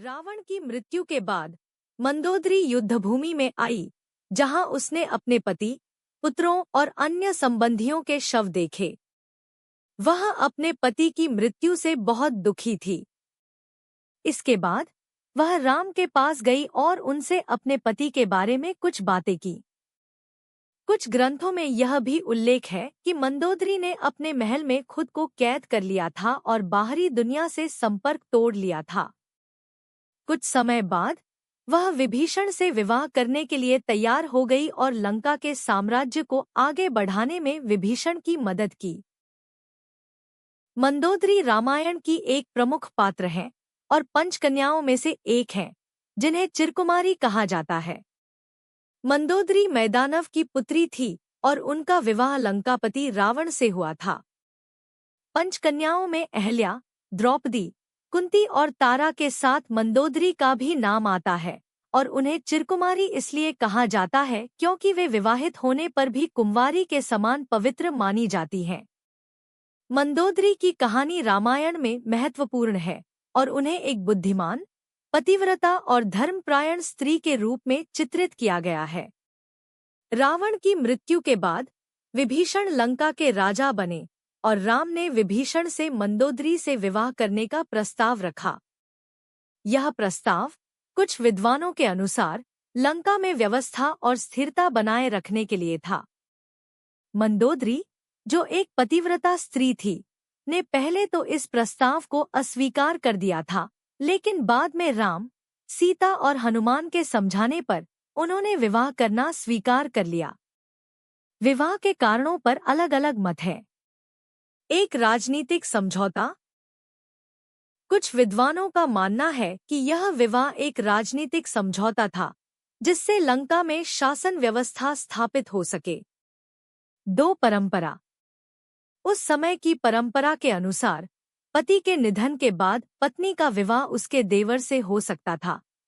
रावण की मृत्यु के बाद मंदोदरी युद्धभूमि में आई, जहां उसने अपने पति, पुत्रों और अन्य संबंधियों के शव देखे। वह अपने पति की मृत्यु से बहुत दुखी थी। इसके बाद वह राम के पास गई और उनसे अपने पति के बारे में कुछ बातें की। कुछ ग्रंथों में यह भी उल्लेख है कि मंदोदरी ने अपने महल में खुद को कैद कर लिया था और बाहरी दुनिया से संपर्क तोड़ लिया था। कुछ समय बाद वह विभीषण से विवाह करने के लिए तैयार हो गई और लंका के साम्राज्य को आगे बढ़ाने में विभीषण की मदद की। मंदोदरी रामायण की एक प्रमुख पात्र है और पंचकन्याओं में से एक है, जिन्हें चिरकुमारी कहा जाता है। मंदोदरी मैदानव की पुत्री थी और उनका विवाह लंकापति रावण से हुआ था। पंचकन्याओं में अहल्या, द्रौपदी, कुंती और तारा के साथ मंदोदरी का भी नाम आता है और उन्हें चिरकुमारी इसलिए कहा जाता है क्योंकि वे विवाहित होने पर भी कुंवारी के समान पवित्र मानी जाती हैं। मंदोदरी की कहानी रामायण में महत्वपूर्ण है और उन्हें एक बुद्धिमान, पतिव्रता और धर्मपरायण स्त्री के रूप में चित्रित किया गया है। रावण की मृत्यु के बाद विभीषण लंका के राजा बने और राम ने विभीषण से मंदोदरी से विवाह करने का प्रस्ताव रखा। यह प्रस्ताव कुछ विद्वानों के अनुसार लंका में व्यवस्था और स्थिरता बनाए रखने के लिए था। मंदोदरी, जो एक पतिव्रता स्त्री थी, ने पहले तो इस प्रस्ताव को अस्वीकार कर दिया था, लेकिन बाद में राम, सीता और हनुमान के समझाने पर उन्होंने विवाह करना स्वीकार कर लिया। विवाह के कारणों पर अलग-अलग मत हैं। एक राजनीतिक समझौता। कुछ विद्वानों का मानना है कि यह विवाह एक राजनीतिक समझौता था, जिससे लंका में शासन व्यवस्था स्थापित हो सके। 2 परंपरा। उस समय की परंपरा के अनुसार पति के निधन के बाद पत्नी का विवाह उसके देवर से हो सकता था।